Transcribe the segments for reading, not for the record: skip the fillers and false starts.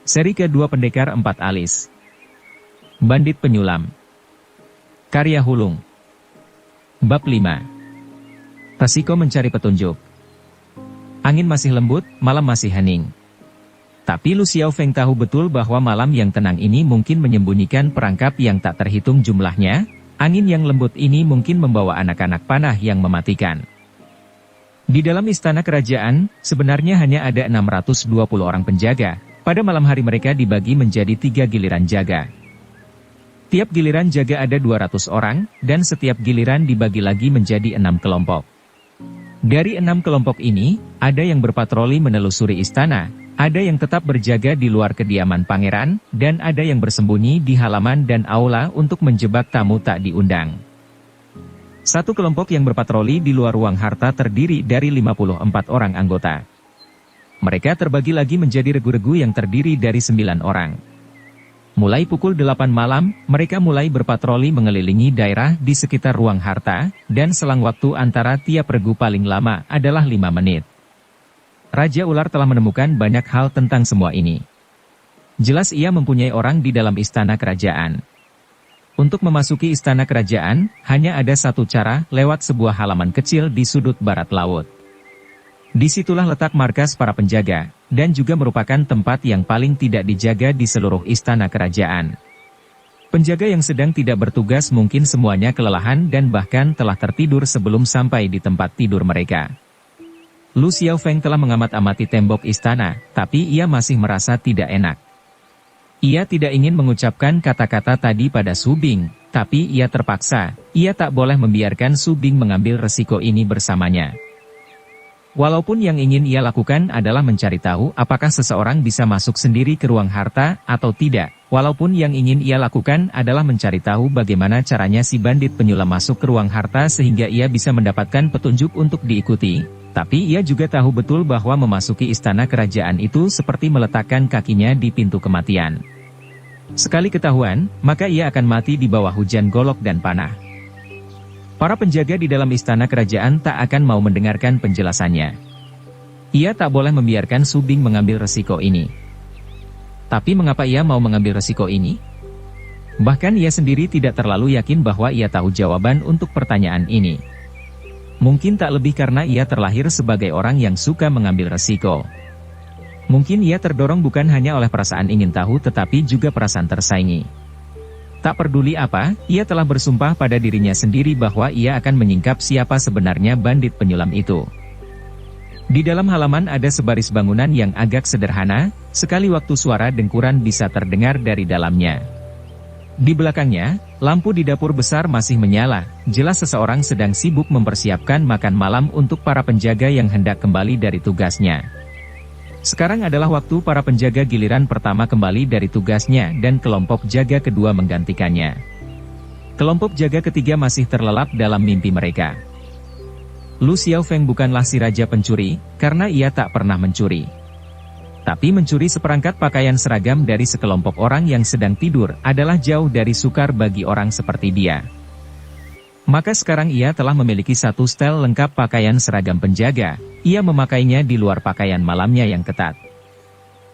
Seri kedua Pendekar Empat Alis. Bandit Penyulam. Karya Hulung. Bab 5. Resiko mencari petunjuk. Angin masih lembut, malam masih hening. Tapi Lu Xiaofeng tahu betul bahwa malam yang tenang ini mungkin menyembunyikan perangkap yang tak terhitung jumlahnya. Angin yang lembut ini mungkin membawa anak-anak panah yang mematikan. Di dalam istana kerajaan, sebenarnya hanya ada 620 orang penjaga. Pada malam hari mereka dibagi menjadi 3 giliran jaga. Tiap giliran jaga ada 200 orang, dan setiap giliran dibagi lagi menjadi 6 kelompok. Dari 6 kelompok ini, ada yang berpatroli menelusuri istana, ada yang tetap berjaga di luar kediaman pangeran, dan ada yang bersembunyi di halaman dan aula untuk menjebak tamu tak diundang. Satu kelompok yang berpatroli di luar ruang harta terdiri dari 54 orang anggota. Mereka terbagi lagi menjadi regu-regu yang terdiri dari 9 orang. Mulai pukul 8 malam, mereka mulai berpatroli mengelilingi daerah di sekitar ruang harta, dan selang waktu antara tiap regu paling lama adalah 5 menit. Raja Ular telah menemukan banyak hal tentang semua ini. Jelas ia mempunyai orang di dalam istana kerajaan. Untuk memasuki istana kerajaan, hanya ada satu cara, lewat sebuah halaman kecil di sudut barat laut. Disitulah letak markas para penjaga, dan juga merupakan tempat yang paling tidak dijaga di seluruh istana kerajaan. Penjaga yang sedang tidak bertugas mungkin semuanya kelelahan dan bahkan telah tertidur sebelum sampai di tempat tidur mereka. Lu Xiaofeng telah mengamat-amati tembok istana, tapi ia masih merasa tidak enak. Ia tidak ingin mengucapkan kata-kata tadi pada Su Bing, tapi ia terpaksa, ia tak boleh membiarkan Su Bing mengambil resiko ini bersamanya. Walaupun yang ingin ia lakukan adalah mencari tahu apakah seseorang bisa masuk sendiri ke ruang harta atau tidak, walaupun yang ingin ia lakukan adalah mencari tahu bagaimana caranya si bandit penyulam masuk ke ruang harta sehingga ia bisa mendapatkan petunjuk untuk diikuti, tapi ia juga tahu betul bahwa memasuki istana kerajaan itu seperti meletakkan kakinya di pintu kematian. Sekali ketahuan, maka ia akan mati di bawah hujan golok dan panah. Para penjaga di dalam istana kerajaan tak akan mau mendengarkan penjelasannya. Ia tak boleh membiarkan Su Bing mengambil resiko ini. Tapi mengapa ia mau mengambil resiko ini? Bahkan ia sendiri tidak terlalu yakin bahwa ia tahu jawaban untuk pertanyaan ini. Mungkin tak lebih karena ia terlahir sebagai orang yang suka mengambil resiko. Mungkin ia terdorong bukan hanya oleh perasaan ingin tahu tetapi juga perasaan tersaingi. Tak peduli apa, ia telah bersumpah pada dirinya sendiri bahwa ia akan menyingkap siapa sebenarnya bandit penyulam itu. Di dalam halaman ada sebaris bangunan yang agak sederhana, sekali waktu suara dengkuran bisa terdengar dari dalamnya. Di belakangnya, lampu di dapur besar masih menyala, jelas seseorang sedang sibuk mempersiapkan makan malam untuk para penjaga yang hendak kembali dari tugasnya. Sekarang adalah waktu para penjaga giliran pertama kembali dari tugasnya dan kelompok jaga kedua menggantikannya. Kelompok jaga ketiga masih terlelap dalam mimpi mereka. Lu Xiaofeng bukanlah si raja pencuri, karena ia tak pernah mencuri. Tapi mencuri seperangkat pakaian seragam dari sekelompok orang yang sedang tidur adalah jauh dari sukar bagi orang seperti dia. Maka sekarang ia telah memiliki satu setel lengkap pakaian seragam penjaga, ia memakainya di luar pakaian malamnya yang ketat.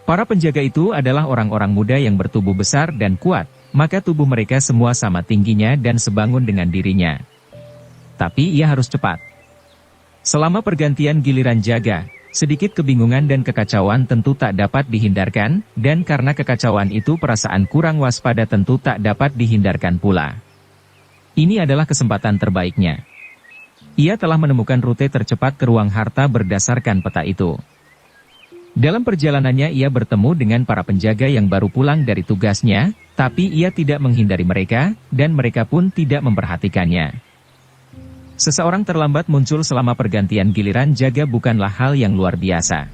Para penjaga itu adalah orang-orang muda yang bertubuh besar dan kuat, maka tubuh mereka semua sama tingginya dan sebangun dengan dirinya. Tapi ia harus cepat. Selama pergantian giliran jaga, sedikit kebingungan dan kekacauan tentu tak dapat dihindarkan, dan karena kekacauan itu perasaan kurang waspada tentu tak dapat dihindarkan pula. Ini adalah kesempatan terbaiknya. Ia telah menemukan rute tercepat ke ruang harta berdasarkan peta itu. Dalam perjalanannya ia bertemu dengan para penjaga yang baru pulang dari tugasnya, tapi ia tidak menghindari mereka, dan mereka pun tidak memperhatikannya. Seseorang terlambat muncul selama pergantian giliran jaga bukanlah hal yang luar biasa.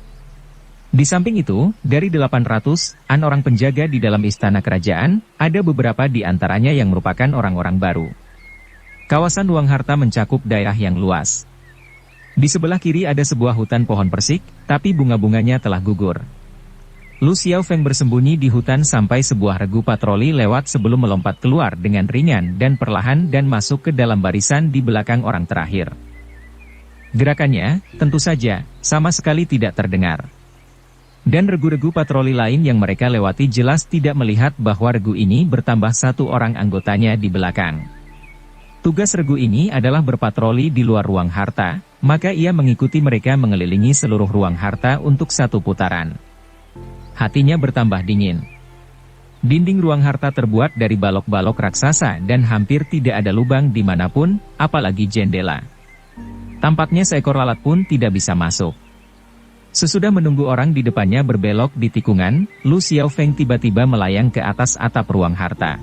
Di samping itu, dari 800-an orang penjaga di dalam istana kerajaan, ada beberapa di antaranya yang merupakan orang-orang baru. Kawasan ruang harta mencakup daerah yang luas. Di sebelah kiri ada sebuah hutan pohon persik, tapi bunga-bunganya telah gugur. Lu Xiaofeng bersembunyi di hutan sampai sebuah regu patroli lewat sebelum melompat keluar dengan ringan dan perlahan dan masuk ke dalam barisan di belakang orang terakhir. Gerakannya, tentu saja, sama sekali tidak terdengar. Dan regu-regu patroli lain yang mereka lewati jelas tidak melihat bahwa regu ini bertambah satu orang anggotanya di belakang. Tugas regu ini adalah berpatroli di luar ruang harta, maka ia mengikuti mereka mengelilingi seluruh ruang harta untuk satu putaran. Hatinya bertambah dingin. Dinding ruang harta terbuat dari balok-balok raksasa dan hampir tidak ada lubang dimanapun, apalagi jendela. Tampaknya seekor lalat pun tidak bisa masuk. Sesudah menunggu orang di depannya berbelok di tikungan, Lu Xiaofeng tiba-tiba melayang ke atas atap ruang harta.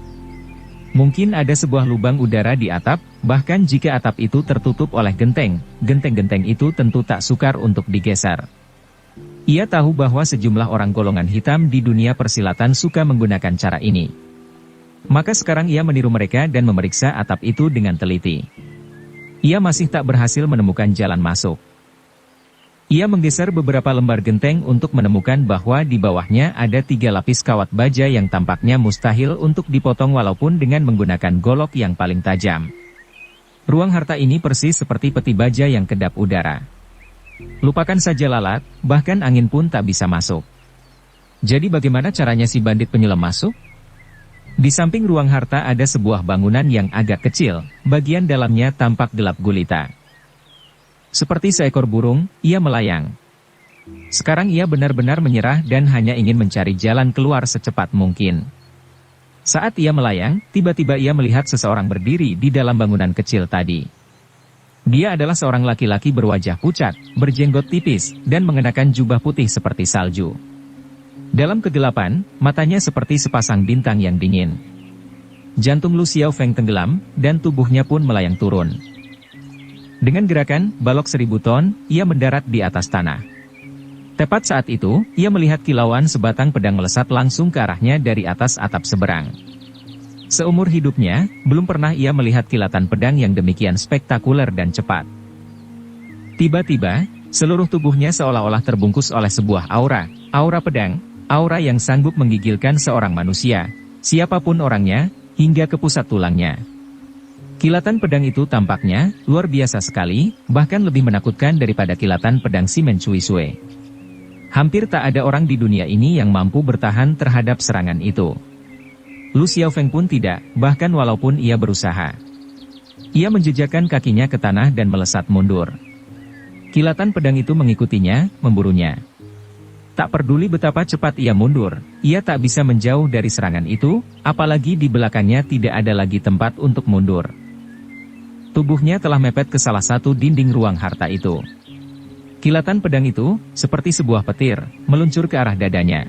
Mungkin ada sebuah lubang udara di atap, bahkan jika atap itu tertutup oleh genteng, genteng-genteng itu tentu tak sukar untuk digeser. Ia tahu bahwa sejumlah orang golongan hitam di dunia persilatan suka menggunakan cara ini. Maka sekarang ia meniru mereka dan memeriksa atap itu dengan teliti. Ia masih tak berhasil menemukan jalan masuk. Ia menggeser beberapa lembar genteng untuk menemukan bahwa di bawahnya ada 3 lapis kawat baja yang tampaknya mustahil untuk dipotong walaupun dengan menggunakan golok yang paling tajam. Ruang harta ini persis seperti peti baja yang kedap udara. Lupakan saja lalat, bahkan angin pun tak bisa masuk. Jadi bagaimana caranya si bandit penyelam masuk? Di samping ruang harta ada sebuah bangunan yang agak kecil, bagian dalamnya tampak gelap gulita. Seperti seekor burung, ia melayang. Sekarang ia benar-benar menyerah dan hanya ingin mencari jalan keluar secepat mungkin. Saat ia melayang, tiba-tiba ia melihat seseorang berdiri di dalam bangunan kecil tadi. Dia adalah seorang laki-laki berwajah pucat, berjenggot tipis, dan mengenakan jubah putih seperti salju. Dalam kegelapan, matanya seperti sepasang bintang yang dingin. Jantung Lu Xiaofeng tenggelam, dan tubuhnya pun melayang turun. Dengan gerakan balok 1000 ton, ia mendarat di atas tanah. Tepat saat itu, ia melihat kilauan sebatang pedang melesat langsung ke arahnya dari atas atap seberang. Seumur hidupnya, belum pernah ia melihat kilatan pedang yang demikian spektakuler dan cepat. Tiba-tiba, seluruh tubuhnya seolah-olah terbungkus oleh sebuah aura pedang, aura yang sanggup menggigilkan seorang manusia, siapapun orangnya, hingga ke pusat tulangnya. Kilatan pedang itu tampaknya luar biasa sekali, bahkan lebih menakutkan daripada kilatan pedang si Mencui Sui. Hampir tak ada orang di dunia ini yang mampu bertahan terhadap serangan itu. Lu Xiaofeng pun tidak, bahkan walaupun ia berusaha. Ia menjejakkan kakinya ke tanah dan melesat mundur. Kilatan pedang itu mengikutinya, memburunya. Tak peduli betapa cepat ia mundur, ia tak bisa menjauh dari serangan itu, apalagi di belakangnya tidak ada lagi tempat untuk mundur. Tubuhnya telah mepet ke salah satu dinding ruang harta itu. Kilatan pedang itu, seperti sebuah petir, meluncur ke arah dadanya.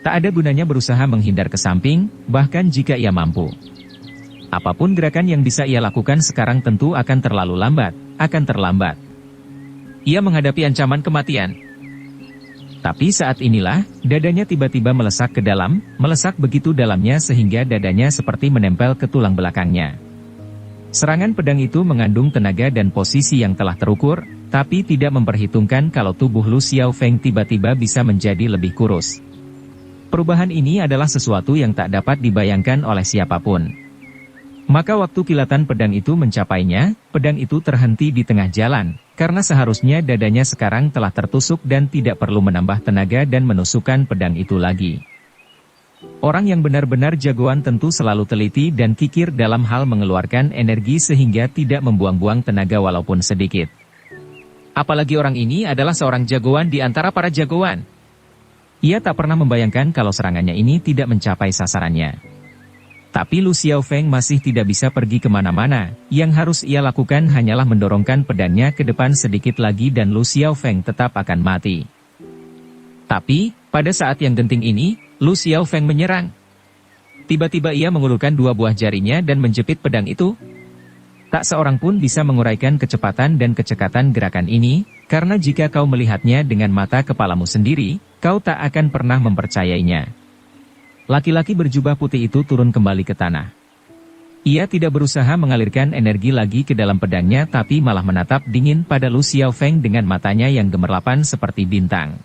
Tak ada gunanya berusaha menghindar ke samping, bahkan jika ia mampu. Apapun gerakan yang bisa ia lakukan sekarang tentu akan terlalu lambat, akan terlambat. Ia menghadapi ancaman kematian. Tapi saat inilah, dadanya tiba-tiba melesak ke dalam, melesak begitu dalamnya sehingga dadanya seperti menempel ke tulang belakangnya. Serangan pedang itu mengandung tenaga dan posisi yang telah terukur, tapi tidak memperhitungkan kalau tubuh Lu Xiaofeng tiba-tiba bisa menjadi lebih kurus. Perubahan ini adalah sesuatu yang tak dapat dibayangkan oleh siapapun. Maka waktu kilatan pedang itu mencapainya, pedang itu terhenti di tengah jalan, karena seharusnya dadanya sekarang telah tertusuk dan tidak perlu menambah tenaga dan menusukkan pedang itu lagi. Orang yang benar-benar jagoan tentu selalu teliti dan kikir dalam hal mengeluarkan energi sehingga tidak membuang-buang tenaga walaupun sedikit. Apalagi orang ini adalah seorang jagoan di antara para jagoan. Ia tak pernah membayangkan kalau serangannya ini tidak mencapai sasarannya. Tapi Lu Xiaofeng masih tidak bisa pergi kemana-mana, yang harus ia lakukan hanyalah mendorongkan pedangnya ke depan sedikit lagi dan Lu Xiaofeng tetap akan mati. Tapi, pada saat yang genting ini, Lu Xiaofeng menyerang. Tiba-tiba ia mengulurkan 2 buah jarinya dan menjepit pedang itu. Tak seorang pun bisa menguraikan kecepatan dan kecekatan gerakan ini, karena jika kau melihatnya dengan mata kepalamu sendiri, kau tak akan pernah mempercayainya. Laki-laki berjubah putih itu turun kembali ke tanah. Ia tidak berusaha mengalirkan energi lagi ke dalam pedangnya tapi malah menatap dingin pada Lu Xiaofeng dengan matanya yang gemerlapan seperti bintang.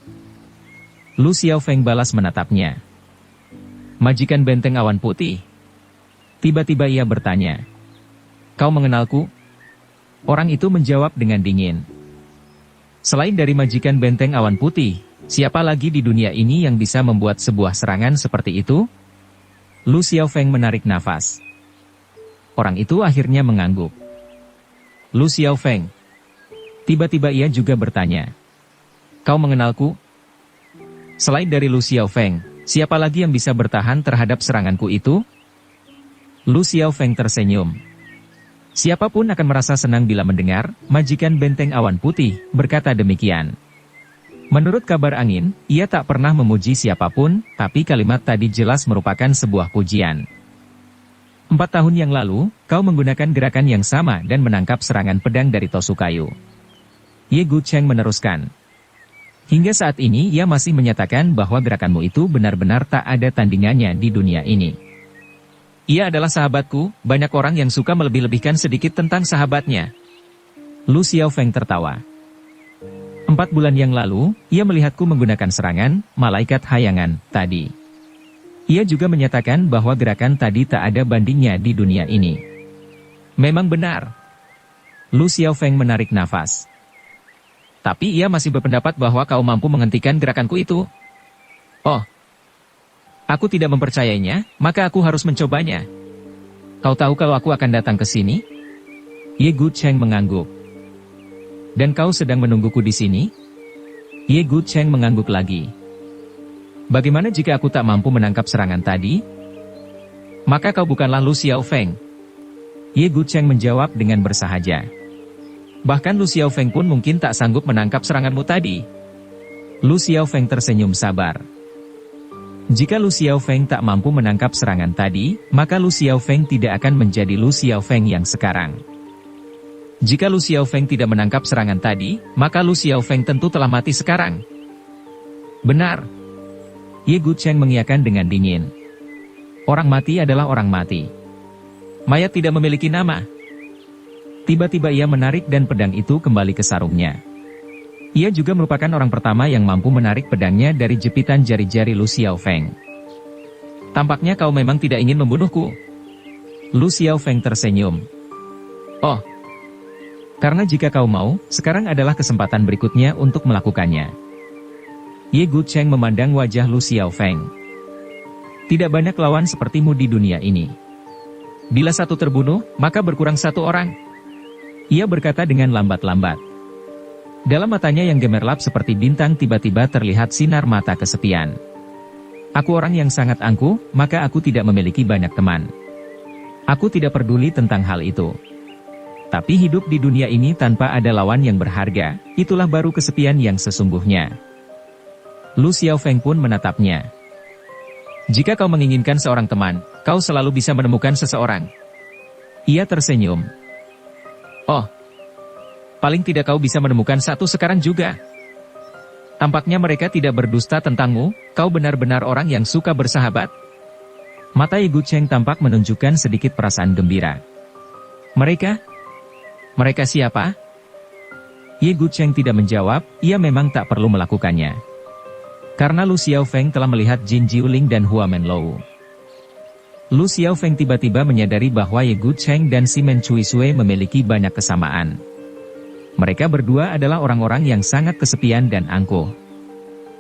Lu Xiaofeng balas menatapnya. Majikan benteng awan putih. Tiba-tiba ia bertanya. Kau mengenalku? Orang itu menjawab dengan dingin. Selain dari majikan benteng awan putih, Siapa lagi di dunia ini yang bisa membuat sebuah serangan seperti itu? Lu Xiaofeng menarik nafas. Orang itu akhirnya mengangguk. Lu Xiaofeng. Tiba-tiba ia juga bertanya. Kau mengenalku? Selain dari Lu Xiaofeng, siapa lagi yang bisa bertahan terhadap seranganku itu? Lu Xiaofeng tersenyum. Siapapun akan merasa senang bila mendengar, majikan benteng awan putih, berkata demikian. Menurut kabar angin, ia tak pernah memuji siapapun, tapi kalimat tadi jelas merupakan sebuah pujian. 4 tahun yang lalu, kau menggunakan gerakan yang sama dan menangkap serangan pedang dari Tosukayu. Ye Gucheng meneruskan. Hingga saat ini ia masih menyatakan bahwa gerakanmu itu benar-benar tak ada tandingannya di dunia ini. Ia adalah sahabatku, banyak orang yang suka melebih-lebihkan sedikit tentang sahabatnya. Lu Xiaofeng tertawa. 4 bulan yang lalu, ia melihatku menggunakan serangan, malaikat hayangan, tadi. Ia juga menyatakan bahwa gerakan tadi tak ada bandingnya di dunia ini. Memang benar. Lu Xiaofeng menarik nafas. Tapi ia masih berpendapat bahwa kau mampu menghentikan gerakanku itu. Oh. Aku tidak mempercayainya, maka aku harus mencobanya. Kau tahu kalau aku akan datang ke sini? Ye Gucheng mengangguk. Dan kau sedang menungguku di sini? Ye Gucheng mengangguk lagi. Bagaimana jika aku tak mampu menangkap serangan tadi? Maka kau bukanlah Lu Xiaofeng. Ye Gucheng menjawab dengan bersahaja. Bahkan Lu Xiaofeng pun mungkin tak sanggup menangkap seranganmu tadi. Lu Xiaofeng tersenyum sabar. Jika Lu Xiaofeng tak mampu menangkap serangan tadi, maka Lu Xiaofeng tidak akan menjadi Lu Xiaofeng yang sekarang. Jika Lu Xiaofeng tidak menangkap serangan tadi, maka Lu Xiaofeng tentu telah mati sekarang. Benar. Ye Gucheng mengiyakan dengan dingin. Orang mati adalah orang mati. Mayat tidak memiliki nama. Tiba-tiba ia menarik dan pedang itu kembali ke sarungnya. Ia juga merupakan orang pertama yang mampu menarik pedangnya dari jepitan jari-jari Lu Xiaofeng. Tampaknya kau memang tidak ingin membunuhku. Lu Xiaofeng tersenyum. Oh. Karena jika kau mau, sekarang adalah kesempatan berikutnya untuk melakukannya. Ye Gucheng memandang wajah Lu Xiaofeng. Tidak banyak lawan sepertimu di dunia ini. Bila satu terbunuh, maka berkurang 1 orang. Ia berkata dengan lambat-lambat. Dalam matanya yang gemerlap seperti bintang tiba-tiba terlihat sinar mata kesepian. Aku orang yang sangat angkuh, maka aku tidak memiliki banyak teman. Aku tidak peduli tentang hal itu. Tapi hidup di dunia ini tanpa ada lawan yang berharga, itulah baru kesepian yang sesungguhnya. Lu Xiaofeng pun menatapnya. Jika kau menginginkan seorang teman, kau selalu bisa menemukan seseorang. Ia tersenyum. Oh, paling tidak kau bisa menemukan satu sekarang juga. Tampaknya mereka tidak berdusta tentangmu, kau benar-benar orang yang suka bersahabat. Mata Ye Gucheng tampak menunjukkan sedikit perasaan gembira. Mereka siapa? Ye Gucheng tidak menjawab, ia memang tak perlu melakukannya. Karena Lu Xiaofeng telah melihat Jin Jiuling dan Hua Menlou. Lu Xiaofeng tiba-tiba menyadari bahwa Ye Gucheng dan Simen Cuisue memiliki banyak kesamaan. Mereka berdua adalah orang-orang yang sangat kesepian dan angkuh.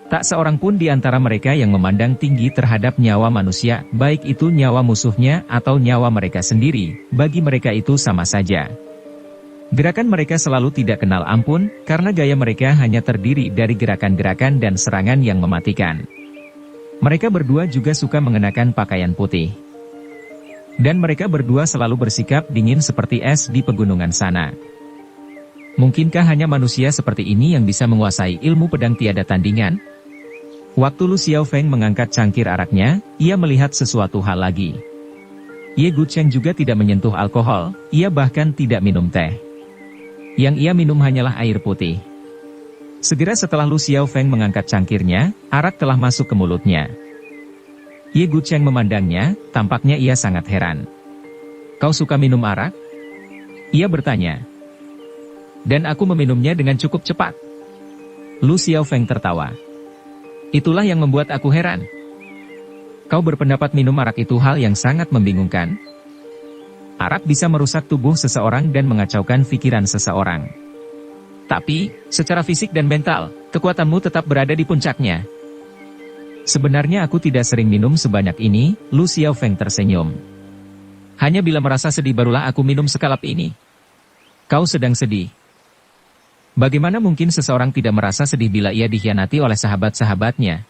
Tak seorang pun di antara mereka yang memandang tinggi terhadap nyawa manusia, baik itu nyawa musuhnya atau nyawa mereka sendiri, bagi mereka itu sama saja. Gerakan mereka selalu tidak kenal ampun, karena gaya mereka hanya terdiri dari gerakan-gerakan dan serangan yang mematikan. Mereka berdua juga suka mengenakan pakaian putih. Dan mereka berdua selalu bersikap dingin seperti es di pegunungan sana. Mungkinkah hanya manusia seperti ini yang bisa menguasai ilmu pedang tiada tandingan? Waktu Lu Xiaofeng mengangkat cangkir araknya, ia melihat sesuatu hal lagi. Ye Gucheng juga tidak menyentuh alkohol, ia bahkan tidak minum teh. Yang ia minum hanyalah air putih. Segera setelah Lu Xiaofeng mengangkat cangkirnya, arak telah masuk ke mulutnya. Ye Gucheng memandangnya, tampaknya ia sangat heran. Kau suka minum arak? Ia bertanya. Dan aku meminumnya dengan cukup cepat. Lu Xiaofeng tertawa. Itulah yang membuat aku heran. Kau berpendapat minum arak itu hal yang sangat membingungkan? Arak bisa merusak tubuh seseorang dan mengacaukan pikiran seseorang. Tapi, secara fisik dan mental, kekuatanmu tetap berada di puncaknya. Sebenarnya aku tidak sering minum sebanyak ini, Lu Xiaofeng tersenyum. Hanya bila merasa sedih barulah aku minum sekalap ini. Kau sedang sedih. Bagaimana mungkin seseorang tidak merasa sedih bila ia dikhianati oleh sahabat-sahabatnya?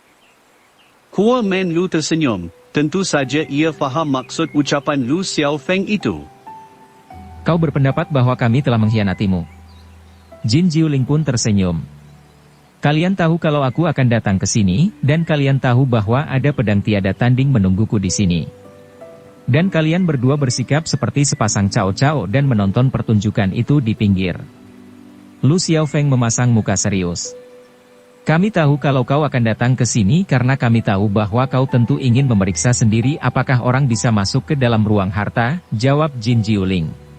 Hua Men Lu tersenyum, tentu saja ia faham maksud ucapan Lu Xiaofeng itu. Kau berpendapat bahwa kami telah mengkhianatimu. Jin Jiuling pun tersenyum. Kalian tahu kalau aku akan datang ke sini, dan kalian tahu bahwa ada pedang tiada tanding menungguku di sini. Dan kalian berdua bersikap seperti sepasang cao-cao dan menonton pertunjukan itu di pinggir. Lu Xiaofeng memasang muka serius. Kami tahu kalau kau akan datang ke sini karena kami tahu bahwa kau tentu ingin memeriksa sendiri apakah orang bisa masuk ke dalam ruang harta, jawab Jin Jiuling.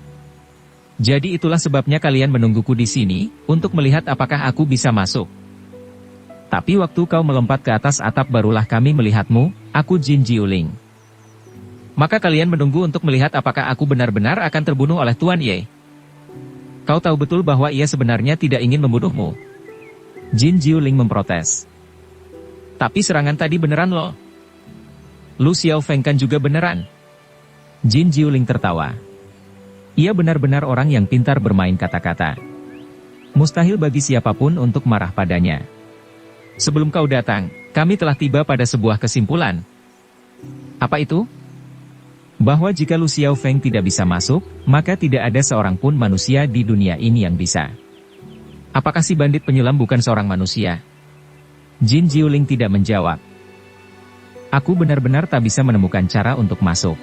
Jadi itulah sebabnya kalian menungguku di sini, untuk melihat apakah aku bisa masuk. Tapi waktu kau melompat ke atas atap barulah kami melihatmu, aku Jin Jiuling. Maka kalian menunggu untuk melihat apakah aku benar-benar akan terbunuh oleh Tuan Ye. Kau tahu betul bahwa ia sebenarnya tidak ingin membunuhmu. Jin Jiuling memprotes. Tapi serangan tadi beneran loh. Lu Xiaofeng kan juga beneran. Jin Jiuling tertawa. Ia benar-benar orang yang pintar bermain kata-kata. Mustahil bagi siapapun untuk marah padanya. Sebelum kau datang, kami telah tiba pada sebuah kesimpulan. Apa itu? Bahwa jika Lu Xiaofeng tidak bisa masuk, maka tidak ada seorang pun manusia di dunia ini yang bisa. Apakah si bandit penyelam bukan seorang manusia? Jin Jiuling tidak menjawab. Aku benar-benar tak bisa menemukan cara untuk masuk.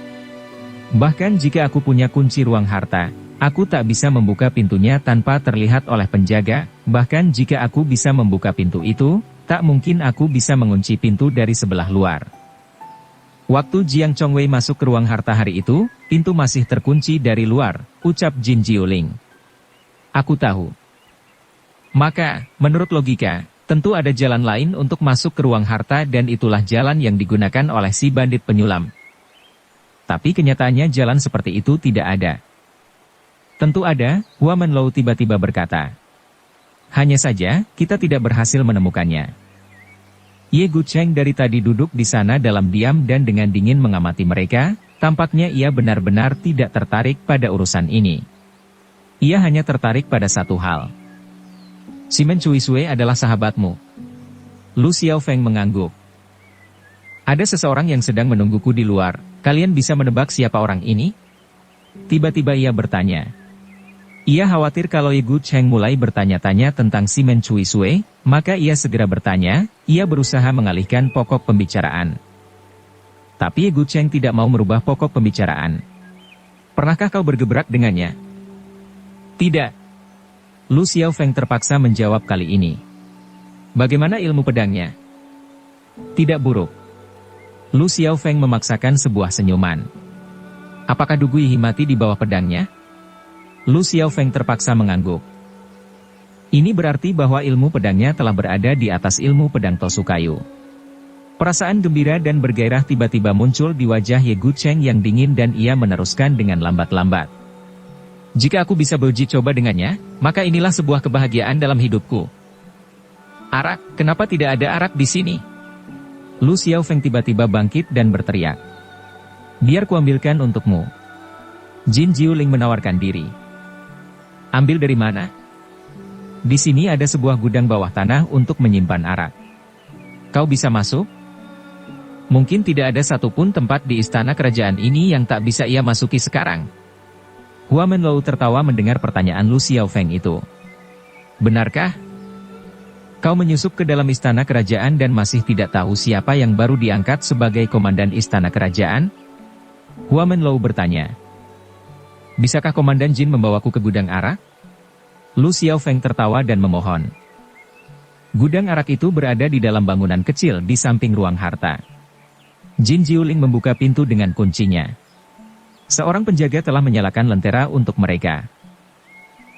Bahkan jika aku punya kunci ruang harta, aku tak bisa membuka pintunya tanpa terlihat oleh penjaga, bahkan jika aku bisa membuka pintu itu, tak mungkin aku bisa mengunci pintu dari sebelah luar. Waktu Jiang Chongwei masuk ke ruang harta hari itu, pintu masih terkunci dari luar, ucap Jin Jiuling. Aku tahu. Maka, menurut logika, tentu ada jalan lain untuk masuk ke ruang harta dan itulah jalan yang digunakan oleh si bandit penyulam. Tapi kenyataannya jalan seperti itu tidak ada. Tentu ada, Hua Menlou tiba-tiba berkata. Hanya saja, kita tidak berhasil menemukannya. Ye Gucheng dari tadi duduk di sana dalam diam dan dengan dingin mengamati mereka, tampaknya ia benar-benar tidak tertarik pada urusan ini. Ia hanya tertarik pada satu hal. Simon Cui Sui adalah sahabatmu. Lu Xiaofeng mengangguk. Ada seseorang yang sedang menungguku di luar, kalian bisa menebak siapa orang ini? Tiba-tiba ia bertanya. Ia khawatir kalau Ye Gucheng mulai bertanya-tanya tentang Simon Cui Sui, maka ia segera bertanya, ia berusaha mengalihkan pokok pembicaraan. Tapi Ye Gucheng tidak mau merubah pokok pembicaraan. Pernahkah kau bergebrak dengannya? Tidak. Lu Xiaofeng terpaksa menjawab kali ini. Bagaimana ilmu pedangnya? Tidak buruk. Lu Xiaofeng memaksakan sebuah senyuman. Apakah Du Gui mati di bawah pedangnya? Lu Xiaofeng terpaksa mengangguk. Ini berarti bahwa ilmu pedangnya telah berada di atas ilmu pedang Tosukayu. Perasaan gembira dan bergairah tiba-tiba muncul di wajah Ye Gucheng yang dingin dan ia meneruskan dengan lambat-lambat. Jika aku bisa beruji coba dengannya, maka inilah sebuah kebahagiaan dalam hidupku. Arak, kenapa tidak ada arak di sini? Lu Xiaofeng tiba-tiba bangkit dan berteriak. Biar kuambilkan untukmu. Jin Jiuling menawarkan diri. Ambil dari mana? Di sini ada sebuah gudang bawah tanah untuk menyimpan arak. Kau bisa masuk? Mungkin tidak ada satupun tempat di istana kerajaan ini yang tak bisa ia masuki sekarang. Hua Menlou tertawa mendengar pertanyaan Lu Xiaofeng itu. Benarkah? Kau menyusup ke dalam istana kerajaan dan masih tidak tahu siapa yang baru diangkat sebagai komandan istana kerajaan? Hua Menlou bertanya. Bisakah Komandan Jin membawaku ke gudang arak? Lu Xiaofeng tertawa dan memohon. Gudang arak itu berada di dalam bangunan kecil di samping ruang harta. Jin Jiuling membuka pintu dengan kuncinya. Seorang penjaga telah menyalakan lentera untuk mereka.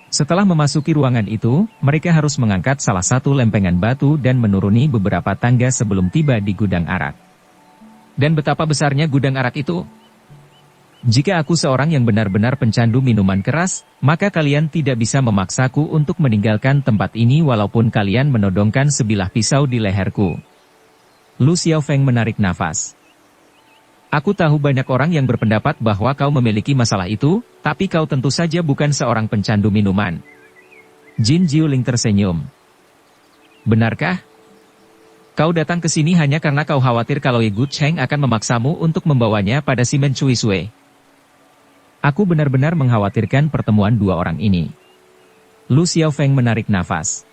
Setelah memasuki ruangan itu, mereka harus mengangkat salah satu lempengan batu dan menuruni beberapa tangga sebelum tiba di gudang arak. Dan betapa besarnya gudang arak itu? Jika aku seorang yang benar-benar pencandu minuman keras, maka kalian tidak bisa memaksaku untuk meninggalkan tempat ini walaupun kalian menodongkan sebilah pisau di leherku. Lu Xiaofeng menarik nafas. Aku tahu banyak orang yang berpendapat bahwa kau memiliki masalah itu, tapi kau tentu saja bukan seorang pencandu minuman. Jin Jiuling tersenyum. Benarkah? Kau datang ke sini hanya karena kau khawatir kalau Ye Gucheng akan memaksamu untuk membawanya pada Simen Cui Sui. Aku benar-benar mengkhawatirkan pertemuan dua orang ini. Lu Xiaofeng menarik nafas.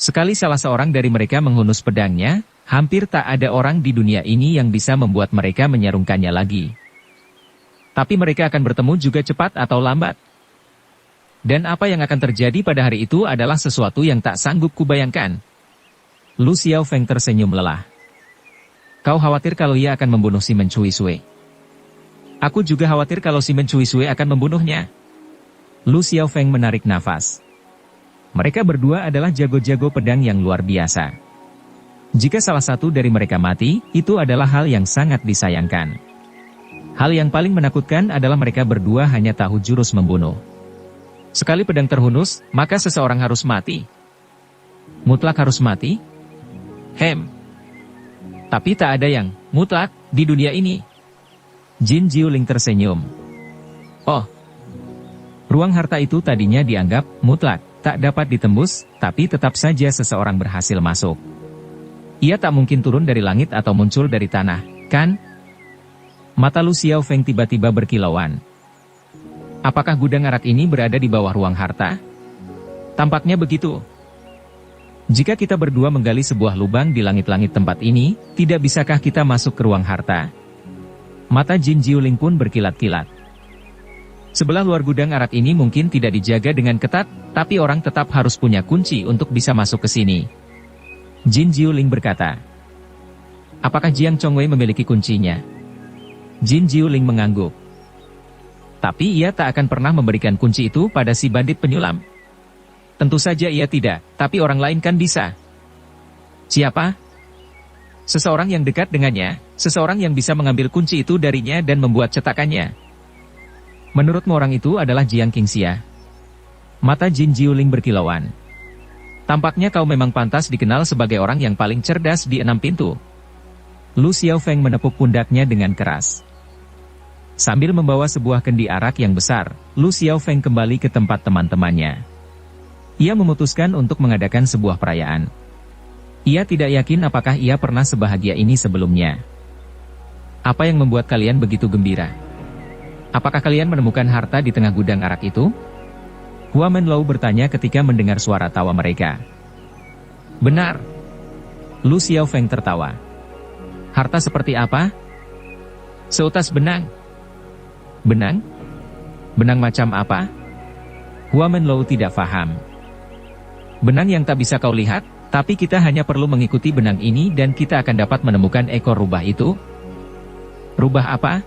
Sekali salah seorang dari mereka menghunus pedangnya, hampir tak ada orang di dunia ini yang bisa membuat mereka menyarungkannya lagi. Tapi mereka akan bertemu juga cepat atau lambat. Dan apa yang akan terjadi pada hari itu adalah sesuatu yang tak sanggup kubayangkan. Lu Xiaofeng tersenyum lelah. Kau khawatir kalau ia akan membunuh Simen Cui Sui? Aku juga khawatir kalau Simen Cui Sui akan membunuhnya. Lu Xiaofeng menarik nafas. Mereka berdua adalah jago-jago pedang yang luar biasa. Jika salah satu dari mereka mati, itu adalah hal yang sangat disayangkan. Hal yang paling menakutkan adalah mereka berdua hanya tahu jurus membunuh. Sekali pedang terhunus, maka seseorang harus mati. Mutlak harus mati? Tapi tak ada yang mutlak di dunia ini. Jin Jiuling tersenyum. Oh, ruang harta itu tadinya dianggap mutlak, tak dapat ditembus, tapi tetap saja seseorang berhasil masuk. Ia tak mungkin turun dari langit atau muncul dari tanah, kan? Mata Lu Xiaofeng tiba-tiba berkilauan. Apakah gudang arak ini berada di bawah ruang harta? Tampaknya begitu. Jika kita berdua menggali sebuah lubang di langit-langit tempat ini, tidak bisakah kita masuk ke ruang harta? Mata Jin Jiuling pun berkilat-kilat. Sebelah luar gudang arak ini mungkin tidak dijaga dengan ketat, tapi orang tetap harus punya kunci untuk bisa masuk ke sini. Jin Jiuling berkata. Apakah Jiang Chongwei memiliki kuncinya? Jin Jiuling mengangguk. Tapi ia tak akan pernah memberikan kunci itu pada si bandit penyulam. Tentu saja ia tidak, tapi orang lain kan bisa. Siapa? Seseorang yang dekat dengannya, seseorang yang bisa mengambil kunci itu darinya dan membuat cetakannya. Menurutmu orang itu adalah Jiang Qingxia? Mata Jin Jiuling berkilauan. Tampaknya kau memang pantas dikenal sebagai orang yang paling cerdas di 6 pintu. Lu Xiaofeng menepuk pundaknya dengan keras. Sambil membawa sebuah kendi arak yang besar, Lu Xiaofeng kembali ke tempat teman-temannya. Ia memutuskan untuk mengadakan sebuah perayaan. Ia tidak yakin apakah ia pernah sebahagia ini sebelumnya. Apa yang membuat kalian begitu gembira? Apakah kalian menemukan harta di tengah gudang arak itu? Hua Menlou bertanya ketika mendengar suara tawa mereka. Benar. Lu Xiaofeng tertawa. Harta seperti apa? Seutas benang. Benang? Benang macam apa? Hua Menlou tidak paham. Benang yang tak bisa kau lihat? Tapi kita hanya perlu mengikuti benang ini dan kita akan dapat menemukan ekor rubah itu. Rubah apa?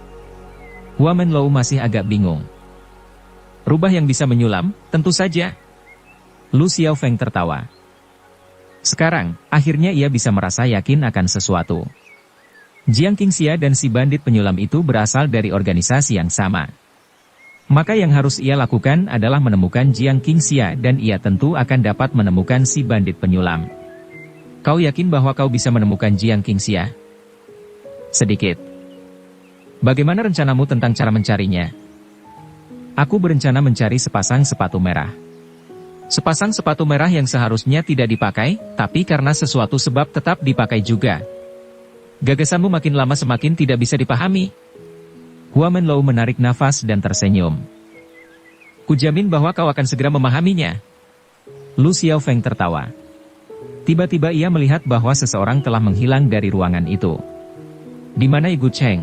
Hua Menlou masih agak bingung. Rubah yang bisa menyulam, tentu saja. Lu Xiaofeng tertawa. Sekarang, akhirnya ia bisa merasa yakin akan sesuatu. Jiang Qingxia dan si bandit penyulam itu berasal dari organisasi yang sama. Maka yang harus ia lakukan adalah menemukan Jiang Qingxia dan ia tentu akan dapat menemukan si bandit penyulam. Kau yakin bahwa kau bisa menemukan Jiang Qingxia? Sedikit. Bagaimana rencanamu tentang cara mencarinya? Aku berencana mencari sepasang sepatu merah. Sepasang sepatu merah yang seharusnya tidak dipakai, tapi karena sesuatu sebab tetap dipakai juga. Gagasanmu makin lama semakin tidak bisa dipahami. Hua Menlou menarik nafas dan tersenyum. Kujamin bahwa kau akan segera memahaminya. Lu Xiaofeng tertawa. Tiba-tiba ia melihat bahwa seseorang telah menghilang dari ruangan itu. Di mana Ye Gucheng?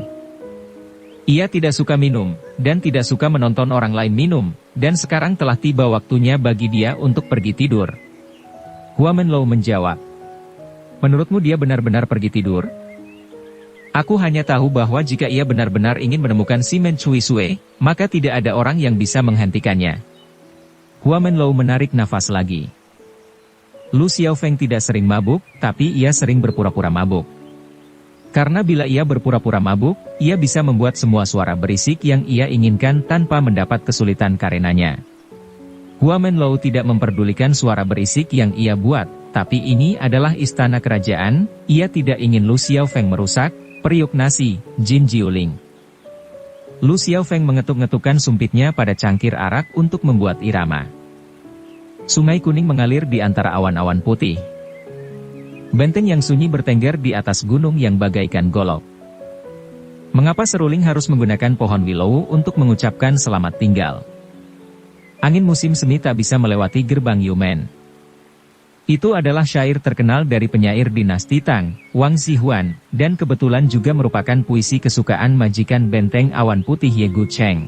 Ia tidak suka minum, dan tidak suka menonton orang lain minum, dan sekarang telah tiba waktunya bagi dia untuk pergi tidur. Hua Menlou menjawab. Menurutmu dia benar-benar pergi tidur? Aku hanya tahu bahwa jika ia benar-benar ingin menemukan Simen Cui Sui, maka tidak ada orang yang bisa menghentikannya. Hua Menlou menarik nafas lagi. Lu Xiaofeng tidak sering mabuk, tapi ia sering berpura-pura mabuk. Karena bila ia berpura-pura mabuk, ia bisa membuat semua suara berisik yang ia inginkan tanpa mendapat kesulitan karenanya. Hua Menlou tidak memperdulikan suara berisik yang ia buat, tapi ini adalah istana kerajaan, ia tidak ingin Lu Xiaofeng merusak, periuk nasi, Jin Jiuling. Lu Xiaofeng mengetuk-ngetukkan sumpitnya pada cangkir arak untuk membuat irama. Sungai kuning mengalir di antara awan-awan putih. Benteng yang sunyi bertengger di atas gunung yang bagaikan golok. Mengapa seruling harus menggunakan pohon willow untuk mengucapkan selamat tinggal? Angin musim semi tak bisa melewati gerbang Yumen. Itu adalah syair terkenal dari penyair dinasti Tang, Wang Zihuan, dan kebetulan juga merupakan puisi kesukaan majikan benteng awan putih Ye Gucheng.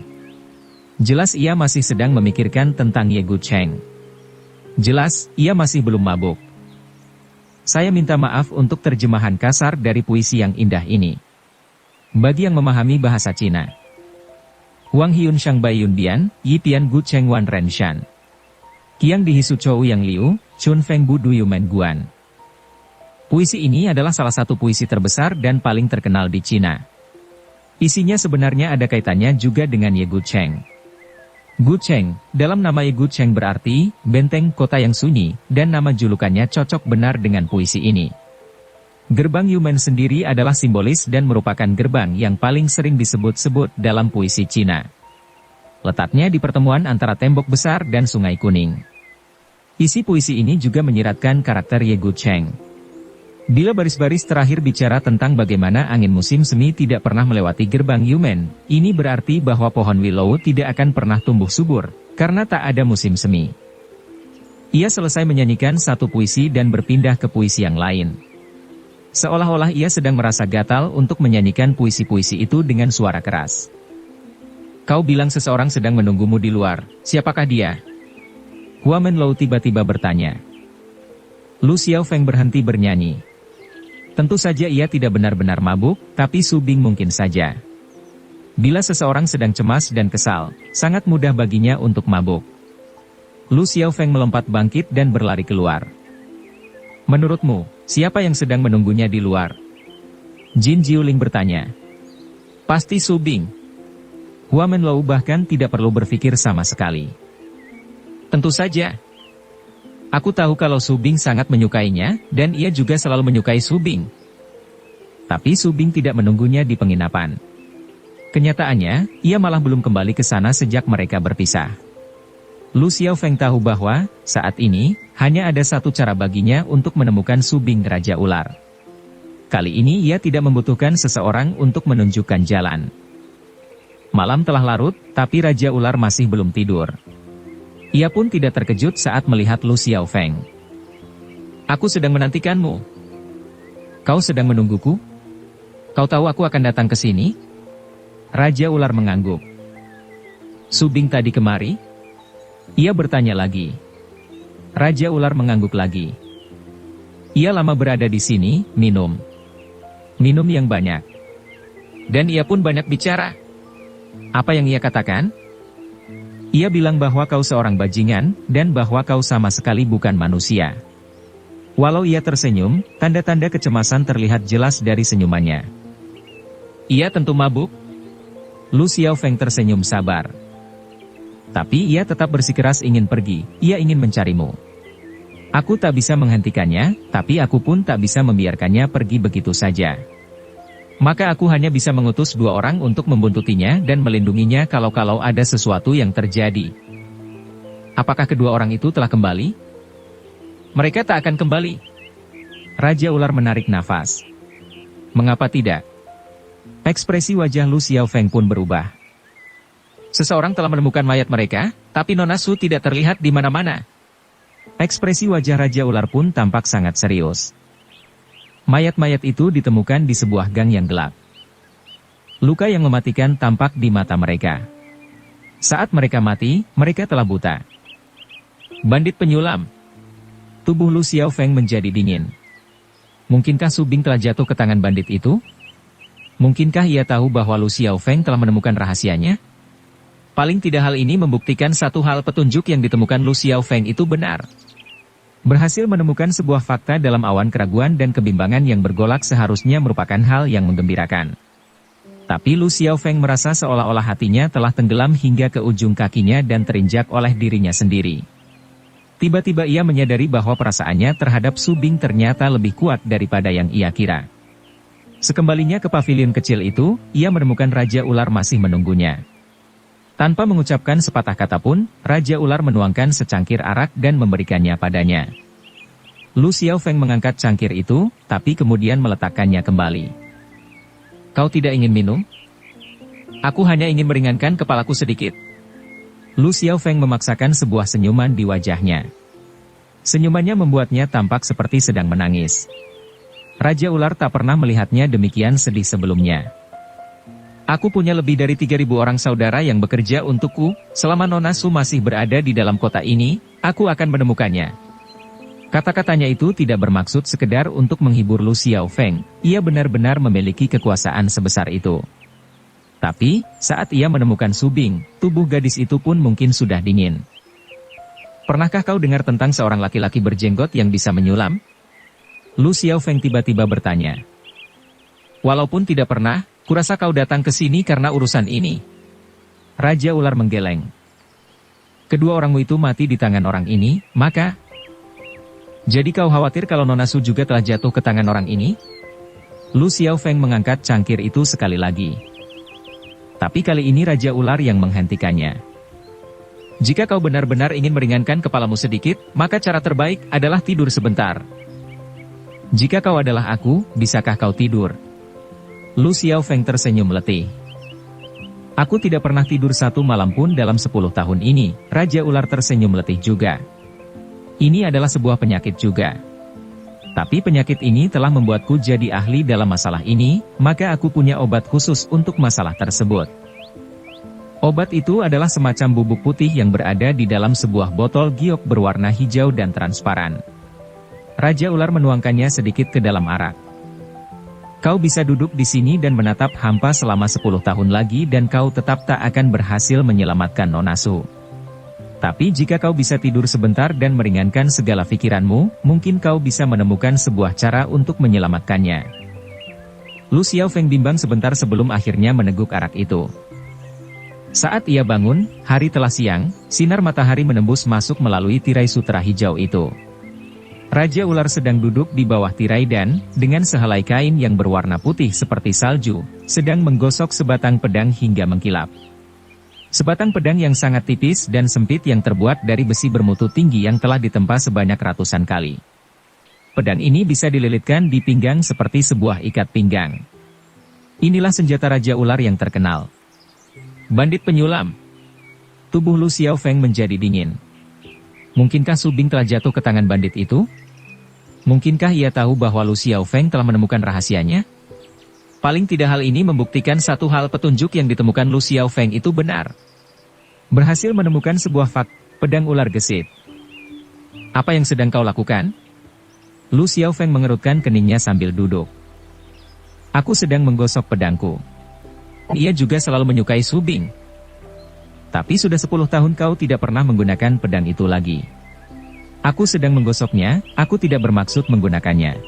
Jelas ia masih sedang memikirkan tentang Ye Gucheng. Jelas, ia masih belum mabuk. Saya minta maaf untuk terjemahan kasar dari puisi yang indah ini. Bagi yang memahami bahasa Cina. Wang Hyun Shang Bai Yun Bian, Yi Pian Gu Cheng Wan Ren Shan. Kiang Dihisu Chou Yang Liu, Chun Feng Bu Du Yumen Guan. Puisi ini adalah salah satu puisi terbesar dan paling terkenal di Cina. Isinya sebenarnya ada kaitannya juga dengan Ye Gucheng. Gucheng, dalam nama Ye Gucheng berarti, benteng kota yang sunyi, dan nama julukannya cocok benar dengan puisi ini. Gerbang Yumen sendiri adalah simbolis dan merupakan gerbang yang paling sering disebut-sebut dalam puisi Cina. Letaknya di pertemuan antara tembok besar dan sungai kuning. Isi puisi ini juga menyiratkan karakter Ye Gucheng. Bila baris-baris terakhir bicara tentang bagaimana angin musim semi tidak pernah melewati gerbang Yumen, ini berarti bahwa pohon willow tidak akan pernah tumbuh subur, karena tak ada musim semi. Ia selesai menyanyikan satu puisi dan berpindah ke puisi yang lain. Seolah-olah ia sedang merasa gatal untuk menyanyikan puisi-puisi itu dengan suara keras. Kau bilang seseorang sedang menunggumu di luar, siapakah dia? Hua Menlou tiba-tiba bertanya. Lu Xiaofeng berhenti bernyanyi. Tentu saja ia tidak benar-benar mabuk, tapi Su Bing mungkin saja. Bila seseorang sedang cemas dan kesal, sangat mudah baginya untuk mabuk. Lu Xiaofeng melompat bangkit dan berlari keluar. Menurutmu, siapa yang sedang menunggunya di luar? Jin Jiuling bertanya. Pasti Su Bing. Hua Menlou bahkan tidak perlu berpikir sama sekali. Tentu saja. Aku tahu kalau Su Bing sangat menyukainya, dan ia juga selalu menyukai Su Bing. Tapi Su Bing tidak menunggunya di penginapan. Kenyataannya, ia malah belum kembali ke sana sejak mereka berpisah. Lu Xiaofeng tahu bahwa, saat ini, hanya ada satu cara baginya untuk menemukan Su Bing Raja Ular. Kali ini ia tidak membutuhkan seseorang untuk menunjukkan jalan. Malam telah larut, tapi Raja Ular masih belum tidur. Ia pun tidak terkejut saat melihat Lu Xiaofeng. Aku sedang menantikanmu. Kau sedang menungguku? Kau tahu aku akan datang ke sini? Raja Ular mengangguk. Su Bing tadi kemari? Ia bertanya lagi. Raja Ular mengangguk lagi. Ia lama berada di sini, minum. Minum yang banyak. Dan ia pun banyak bicara. Apa yang ia katakan? Ia bilang bahwa kau seorang bajingan, dan bahwa kau sama sekali bukan manusia. Walau ia tersenyum, tanda-tanda kecemasan terlihat jelas dari senyumannya. Ia tentu mabuk. Lu Xiaofeng tersenyum sabar. Tapi ia tetap bersikeras ingin pergi, ia ingin mencarimu. Aku tak bisa menghentikannya, tapi aku pun tak bisa membiarkannya pergi begitu saja. Maka aku hanya bisa mengutus 2 orang untuk membuntutinya dan melindunginya kalau ada sesuatu yang terjadi. Apakah kedua orang itu telah kembali? Mereka tak akan kembali. Raja Ular menarik nafas. Mengapa tidak? Ekspresi wajah Lu Xiaofeng pun berubah. Seseorang telah menemukan mayat mereka, tapi Nona Su tidak terlihat di mana-mana. Ekspresi wajah Raja Ular pun tampak sangat serius. Mayat-mayat itu ditemukan di sebuah gang yang gelap. Luka yang mematikan tampak di mata mereka. Saat mereka mati, mereka telah buta. Bandit penyulam. Tubuh Lu Xiaofeng menjadi dingin. Mungkinkah Su Bing telah jatuh ke tangan bandit itu? Mungkinkah ia tahu bahwa Lu Xiaofeng telah menemukan rahasianya? Paling tidak hal ini membuktikan satu hal, petunjuk yang ditemukan Lu Xiaofeng itu benar. Berhasil menemukan sebuah fakta dalam awan keraguan dan kebimbangan yang bergolak seharusnya merupakan hal yang menggembirakan. Tapi Lu Xiaofeng merasa seolah-olah hatinya telah tenggelam hingga ke ujung kakinya dan terinjak oleh dirinya sendiri. Tiba-tiba ia menyadari bahwa perasaannya terhadap Su Bing ternyata lebih kuat daripada yang ia kira. Sekembalinya ke pavilion kecil itu, ia menemukan Raja Ular masih menunggunya. Tanpa mengucapkan sepatah kata pun, Raja Ular menuangkan secangkir arak dan memberikannya padanya. Lu Xiaofeng mengangkat cangkir itu, tapi kemudian meletakkannya kembali. "Kau tidak ingin minum? Aku hanya ingin meringankan kepalaku sedikit." Lu Xiaofeng memaksakan sebuah senyuman di wajahnya. Senyumannya membuatnya tampak seperti sedang menangis. Raja Ular tak pernah melihatnya demikian sedih sebelumnya. "Aku punya lebih dari 3.000 orang saudara yang bekerja untukku, selama Nona Su masih berada di dalam kota ini, aku akan menemukannya." Kata-katanya itu tidak bermaksud sekedar untuk menghibur Lu Xiaofeng, ia benar-benar memiliki kekuasaan sebesar itu. Tapi, saat ia menemukan Su Bing, tubuh gadis itu pun mungkin sudah dingin. "Pernahkah kau dengar tentang seorang laki-laki berjenggot yang bisa menyulam?" Lu Xiaofeng tiba-tiba bertanya. "Walaupun tidak pernah, kurasa kau datang ke sini karena urusan ini." Raja Ular menggeleng. "Kedua orangmu itu mati di tangan orang ini, maka... Jadi kau khawatir kalau Nona Su juga telah jatuh ke tangan orang ini?" Lu Xiaofeng mengangkat cangkir itu sekali lagi. Tapi kali ini Raja Ular yang menghentikannya. "Jika kau benar-benar ingin meringankan kepalamu sedikit, maka cara terbaik adalah tidur sebentar. Jika kau adalah aku, bisakah kau tidur?" Lu Xiaofeng tersenyum letih. "Aku tidak pernah tidur satu malam pun dalam 10 tahun ini." Raja Ular tersenyum letih juga. "Ini adalah sebuah penyakit juga. Tapi penyakit ini telah membuatku jadi ahli dalam masalah ini, maka aku punya obat khusus untuk masalah tersebut." Obat itu adalah semacam bubuk putih yang berada di dalam sebuah botol giok berwarna hijau dan transparan. Raja Ular menuangkannya sedikit ke dalam arak. "Kau bisa duduk di sini dan menatap hampa selama 10 tahun lagi dan kau tetap tak akan berhasil menyelamatkan Nona Su. Tapi jika kau bisa tidur sebentar dan meringankan segala pikiranmu, mungkin kau bisa menemukan sebuah cara untuk menyelamatkannya." Lu Xiaofeng bimbang sebentar sebelum akhirnya meneguk arak itu. Saat ia bangun, hari telah siang, sinar matahari menembus masuk melalui tirai sutra hijau itu. Raja Ular sedang duduk di bawah tirai dan, dengan sehelai kain yang berwarna putih seperti salju, sedang menggosok sebatang pedang hingga mengkilap. Sebatang pedang yang sangat tipis dan sempit yang terbuat dari besi bermutu tinggi yang telah ditempa sebanyak ratusan kali. Pedang ini bisa dililitkan di pinggang seperti sebuah ikat pinggang. Inilah senjata Raja Ular yang terkenal. Bandit penyulam. Tubuh Lu Xiaofeng menjadi dingin. Mungkinkah Su Bing telah jatuh ke tangan bandit itu? Mungkinkah ia tahu bahwa Lu Xiaofeng telah menemukan rahasianya? Paling tidak hal ini membuktikan satu hal, petunjuk yang ditemukan Lu Xiaofeng itu benar. Berhasil menemukan sebuah pedang ular gesit. "Apa yang sedang kau lakukan?" Lu Xiaofeng mengerutkan keningnya sambil duduk. "Aku sedang menggosok pedangku." Ia juga selalu menyukai Su Bing. "Tapi sudah 10 tahun kau tidak pernah menggunakan pedang itu lagi." "Aku sedang menggosoknya, aku tidak bermaksud menggunakannya."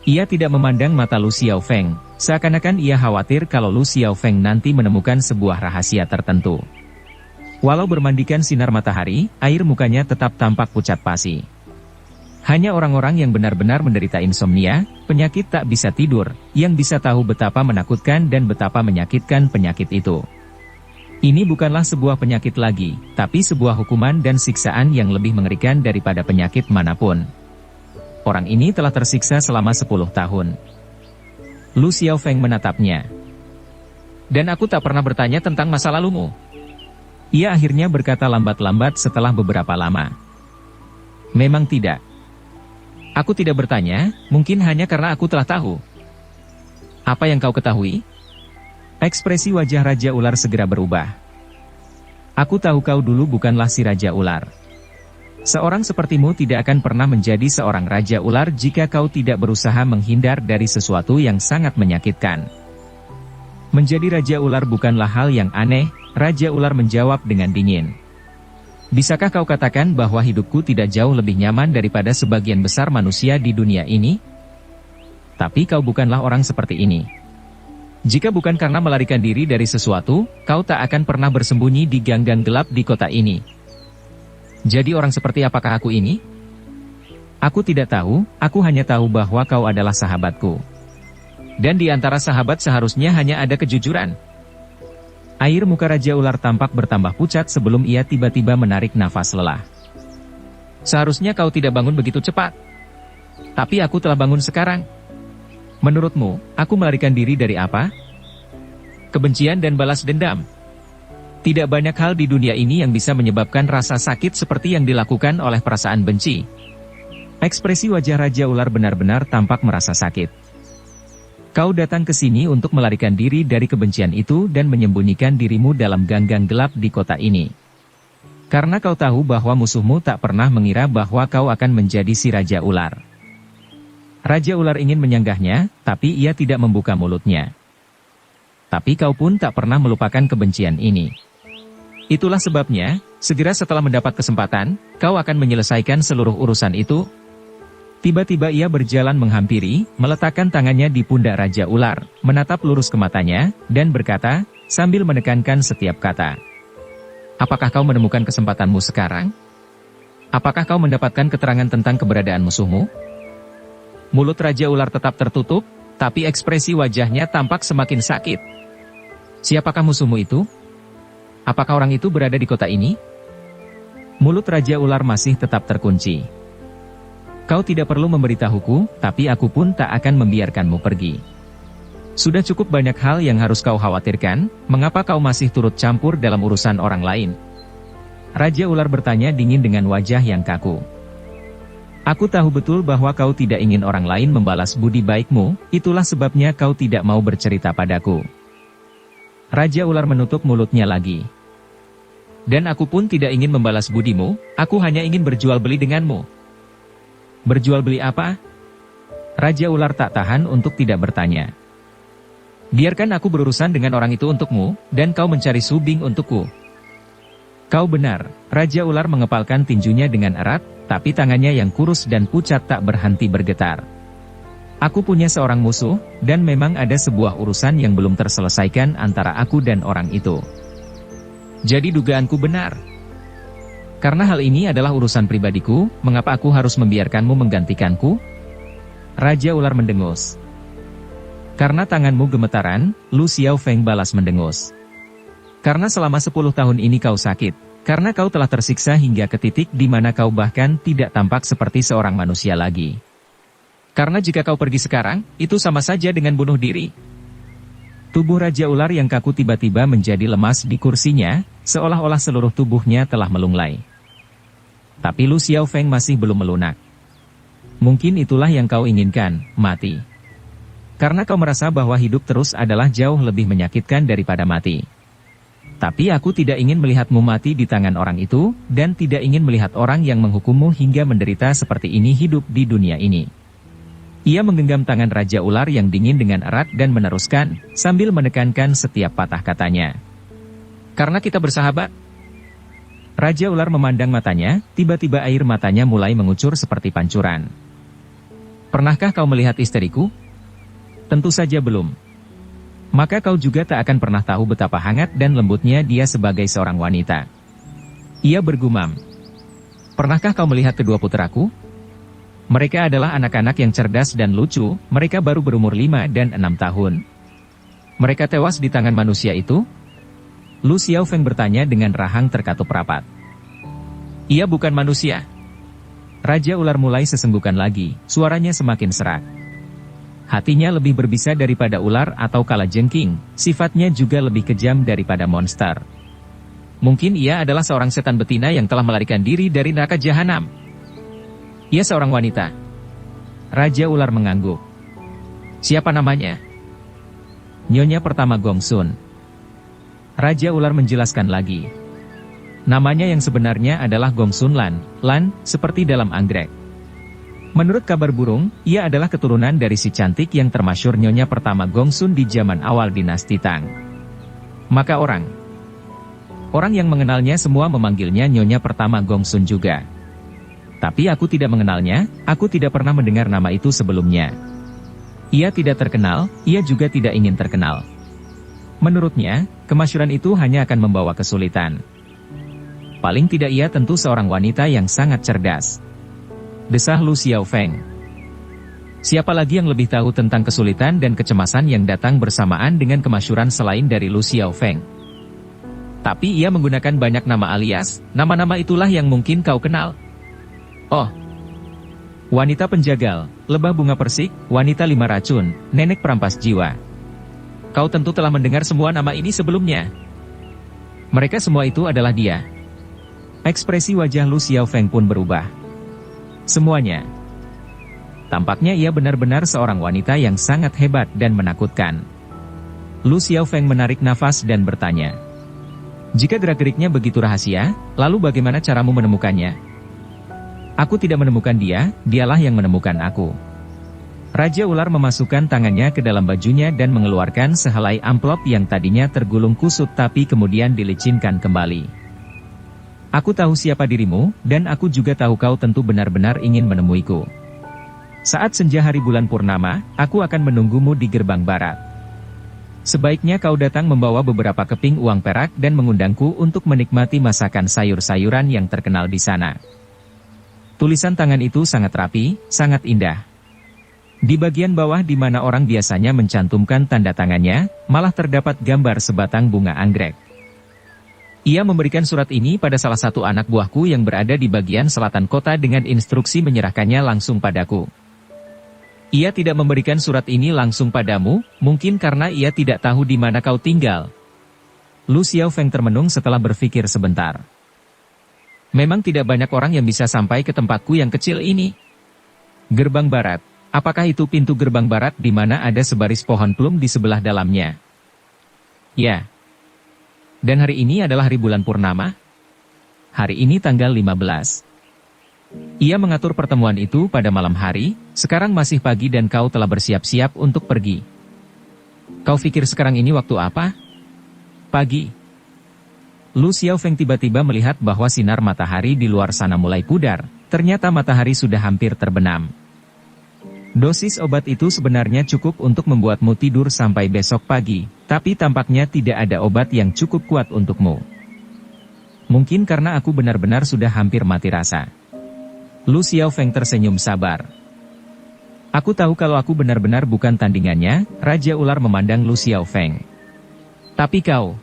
Ia tidak memandang mata Lu Xiaofeng, seakan-akan ia khawatir kalau Lu Xiaofeng nanti menemukan sebuah rahasia tertentu. Walau bermandikan sinar matahari, air mukanya tetap tampak pucat pasi. Hanya orang-orang yang benar-benar menderita insomnia, penyakit tak bisa tidur, yang bisa tahu betapa menakutkan dan betapa menyakitkan penyakit itu. Ini bukanlah sebuah penyakit lagi, tapi sebuah hukuman dan siksaan yang lebih mengerikan daripada penyakit manapun. Orang ini telah tersiksa selama 10 tahun. Lu Xiaofeng menatapnya. "Dan aku tak pernah bertanya tentang masa lalumu?" Ia akhirnya berkata lambat-lambat setelah beberapa lama. "Memang tidak. Aku tidak bertanya, mungkin hanya karena aku telah tahu." "Apa yang kau ketahui?" Ekspresi wajah Raja Ular segera berubah. "Aku tahu kau dulu bukanlah si Raja Ular. Seorang sepertimu tidak akan pernah menjadi seorang Raja Ular jika kau tidak berusaha menghindar dari sesuatu yang sangat menyakitkan." "Menjadi Raja Ular bukanlah hal yang aneh," Raja Ular menjawab dengan dingin. Bisakah kau katakan bahwa hidupku tidak jauh lebih nyaman daripada sebagian besar manusia di dunia ini? Tapi kau bukanlah orang seperti ini. Jika bukan karena melarikan diri dari sesuatu, kau tak akan pernah bersembunyi di gang-gang gelap di kota ini. Jadi orang seperti apakah aku ini? Aku tidak tahu, aku hanya tahu bahwa kau adalah sahabatku. Dan di antara sahabat seharusnya hanya ada kejujuran. Air muka Raja Ular tampak bertambah pucat sebelum ia tiba-tiba menarik nafas lelah. Seharusnya kau tidak bangun begitu cepat. Tapi aku telah bangun sekarang. Menurutmu, aku melarikan diri dari apa? Kebencian dan balas dendam. Tidak banyak hal di dunia ini yang bisa menyebabkan rasa sakit seperti yang dilakukan oleh perasaan benci. Ekspresi wajah Raja Ular benar-benar tampak merasa sakit. Kau datang ke sini untuk melarikan diri dari kebencian itu dan menyembunyikan dirimu dalam gang-gang gelap di kota ini. Karena kau tahu bahwa musuhmu tak pernah mengira bahwa kau akan menjadi si Raja Ular. Raja Ular ingin menyanggahnya, tapi ia tidak membuka mulutnya. Tapi kau pun tak pernah melupakan kebencian ini. Itulah sebabnya, segera setelah mendapat kesempatan, kau akan menyelesaikan seluruh urusan itu. Tiba-tiba ia berjalan menghampiri, meletakkan tangannya di pundak Raja Ular, menatap lurus ke matanya, dan berkata, sambil menekankan setiap kata. Apakah kau menemukan kesempatanmu sekarang? Apakah kau mendapatkan keterangan tentang keberadaan musuhmu? Mulut Raja Ular tetap tertutup, tapi ekspresi wajahnya tampak semakin sakit. Siapakah musuhmu itu? Apakah orang itu berada di kota ini? Mulut Raja Ular masih tetap terkunci. Kau tidak perlu memberitahuku, tapi aku pun tak akan membiarkanmu pergi. Sudah cukup banyak hal yang harus kau khawatirkan, mengapa kau masih turut campur dalam urusan orang lain? Raja Ular bertanya dingin dengan wajah yang kaku. Aku tahu betul bahwa kau tidak ingin orang lain membalas budi baikmu, itulah sebabnya kau tidak mau bercerita padaku. Raja Ular menutup mulutnya lagi. Dan aku pun tidak ingin membalas budimu, aku hanya ingin berjual beli denganmu. Berjual beli apa? Raja Ular tak tahan untuk tidak bertanya. Biarkan aku berurusan dengan orang itu untukmu, dan kau mencari Subing untukku. Kau benar, Raja Ular mengepalkan tinjunya dengan erat, tapi tangannya yang kurus dan pucat tak berhenti bergetar. Aku punya seorang musuh, dan memang ada sebuah urusan yang belum terselesaikan antara aku dan orang itu. Jadi dugaanku benar. Karena hal ini adalah urusan pribadiku, mengapa aku harus membiarkanmu menggantikanku? Raja Ular mendengus. Karena tanganmu gemetaran, Lu Xiaofeng balas mendengus. Karena selama 10 tahun ini kau sakit, karena kau telah tersiksa hingga ke titik di mana kau bahkan tidak tampak seperti seorang manusia lagi. Karena jika kau pergi sekarang, itu sama saja dengan bunuh diri. Tubuh Raja Ular yang kaku tiba-tiba menjadi lemas di kursinya, seolah-olah seluruh tubuhnya telah melunglai. Tapi Lu Xiaofeng masih belum melunak. Mungkin itulah yang kau inginkan, mati. Karena kau merasa bahwa hidup terus adalah jauh lebih menyakitkan daripada mati. Tapi aku tidak ingin melihatmu mati di tangan orang itu, dan tidak ingin melihat orang yang menghukummu hingga menderita seperti ini hidup di dunia ini. Ia menggenggam tangan Raja Ular yang dingin dengan erat dan meneruskan, sambil menekankan setiap patah katanya. Karena kita bersahabat. Raja Ular memandang matanya, tiba-tiba air matanya mulai mengucur seperti pancuran. Pernahkah kau melihat istriku? Tentu saja belum. Maka kau juga tak akan pernah tahu betapa hangat dan lembutnya dia sebagai seorang wanita. Ia bergumam. Pernahkah kau melihat kedua putraku? Mereka adalah anak-anak yang cerdas dan lucu, mereka baru berumur 5 dan 6 tahun. Mereka tewas di tangan manusia itu? Lu Xiaofeng bertanya dengan rahang terkatup rapat. Ia bukan manusia. Raja Ular mulai sesenggukan lagi, suaranya semakin serak. Hatinya lebih berbisa daripada ular atau kalajengking, sifatnya juga lebih kejam daripada monster. Mungkin ia adalah seorang setan betina yang telah melarikan diri dari neraka jahanam. Ia seorang wanita. Raja Ular mengangguk. Siapa namanya? Nyonya pertama Gongsun. Raja Ular menjelaskan lagi. Namanya yang sebenarnya adalah Gongsun Lan, Lan, seperti dalam anggrek. Menurut kabar burung, ia adalah keturunan dari si cantik yang termasyur Nyonya pertama Gongsun di zaman awal dinasti Tang. Maka orang Orang yang mengenalnya semua memanggilnya Nyonya pertama Gongsun juga. Tapi aku tidak mengenalnya, aku tidak pernah mendengar nama itu sebelumnya. Ia tidak terkenal, ia juga tidak ingin terkenal. Menurutnya, kemasyhuran itu hanya akan membawa kesulitan. Paling tidak ia tentu seorang wanita yang sangat cerdas. Desah Lu Xiaofeng. Siapa lagi yang lebih tahu tentang kesulitan dan kecemasan yang datang bersamaan dengan kemasyhuran selain dari Lu Xiaofeng? Tapi ia menggunakan banyak nama alias, nama-nama itulah yang mungkin kau kenal. Oh, wanita penjagal, lebah bunga persik, wanita 5 racun, nenek perampas jiwa. Kau tentu telah mendengar semua nama ini sebelumnya. Mereka semua itu adalah dia. Ekspresi wajah Lu Xiaofeng pun berubah. Semuanya. Tampaknya ia benar-benar seorang wanita yang sangat hebat dan menakutkan. Lu Xiaofeng menarik nafas dan bertanya. Jika gerak-geriknya begitu rahasia, lalu bagaimana caramu menemukannya? Aku tidak menemukan dia, dialah yang menemukan aku. Raja Ular memasukkan tangannya ke dalam bajunya dan mengeluarkan sehelai amplop yang tadinya tergulung kusut tapi kemudian dilicinkan kembali. Aku tahu siapa dirimu, dan aku juga tahu kau tentu benar-benar ingin menemuiku. Saat senja hari bulan purnama, aku akan menunggumu di gerbang barat. Sebaiknya kau datang membawa beberapa keping uang perak dan mengundangku untuk menikmati masakan sayur-sayuran yang terkenal di sana. Tulisan tangan itu sangat rapi, sangat indah. Di bagian bawah di mana orang biasanya mencantumkan tanda tangannya, malah terdapat gambar sebatang bunga anggrek. Ia memberikan surat ini pada salah satu anak buahku yang berada di bagian selatan kota dengan instruksi menyerahkannya langsung padaku. Ia tidak memberikan surat ini langsung padamu, mungkin karena ia tidak tahu di mana kau tinggal. Lu Xiaofeng termenung setelah berpikir sebentar. Memang tidak banyak orang yang bisa sampai ke tempatku yang kecil ini. Gerbang barat, apakah itu pintu gerbang barat di mana ada sebaris pohon plum di sebelah dalamnya? Ya. Dan hari ini adalah hari bulan purnama? Hari ini tanggal 15. Ia mengatur pertemuan itu pada malam hari, sekarang masih pagi dan kau telah bersiap-siap untuk pergi. Kau pikir sekarang ini waktu apa? Pagi. Lu Xiaofeng tiba-tiba melihat bahwa sinar matahari di luar sana mulai pudar, ternyata matahari sudah hampir terbenam. Dosis obat itu sebenarnya cukup untuk membuatmu tidur sampai besok pagi, tapi tampaknya tidak ada obat yang cukup kuat untukmu. Mungkin karena aku benar-benar sudah hampir mati rasa. Lu Xiaofeng tersenyum sabar. Aku tahu kalau aku benar-benar bukan tandingannya, Raja Ular memandang Lu Xiaofeng. Tapi kau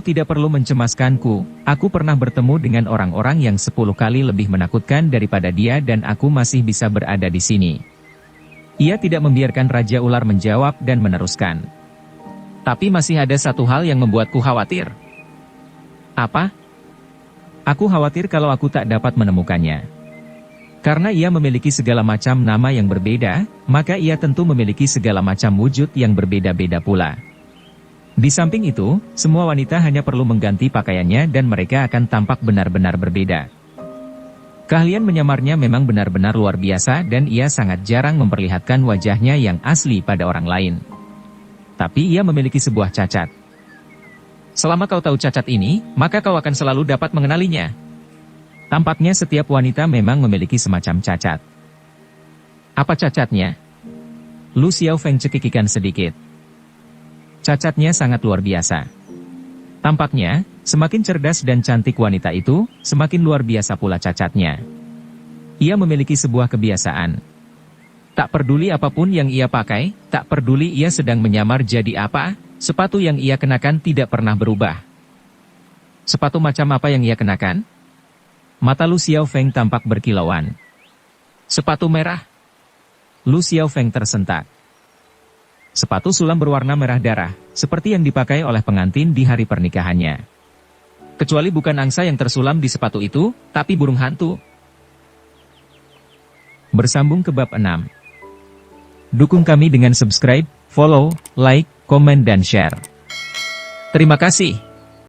tidak perlu mencemaskanku, aku pernah bertemu dengan orang-orang yang 10 kali lebih menakutkan daripada dia dan aku masih bisa berada di sini. Ia tidak membiarkan Raja Ular menjawab dan meneruskan. Tapi masih ada satu hal yang membuatku khawatir. Apa? Aku khawatir kalau aku tak dapat menemukannya. Karena ia memiliki segala macam nama yang berbeda, maka ia tentu memiliki segala macam wujud yang berbeda-beda pula. Di samping itu, semua wanita hanya perlu mengganti pakaiannya dan mereka akan tampak benar-benar berbeda. Keahlian menyamarnya memang benar-benar luar biasa dan ia sangat jarang memperlihatkan wajahnya yang asli pada orang lain. Tapi ia memiliki sebuah cacat. Selama kau tahu cacat ini, maka kau akan selalu dapat mengenalinya. Tampaknya setiap wanita memang memiliki semacam cacat. Apa cacatnya? Lu Xiaofeng cekikikan sedikit. Cacatnya sangat luar biasa. Tampaknya, semakin cerdas dan cantik wanita itu, semakin luar biasa pula cacatnya. Ia memiliki sebuah kebiasaan. Tak peduli apapun yang ia pakai, tak peduli ia sedang menyamar jadi apa, sepatu yang ia kenakan tidak pernah berubah. Sepatu macam apa yang ia kenakan? Mata Lu Xiaofeng tampak berkilauan. Sepatu merah. Lu Xiaofeng tersentak. Sepatu sulam berwarna merah darah, seperti yang dipakai oleh pengantin di hari pernikahannya. Kecuali bukan angsa yang tersulam di sepatu itu, tapi burung hantu. Bersambung ke bab 6. Dukung kami dengan subscribe, follow, like, komen dan share. Terima kasih.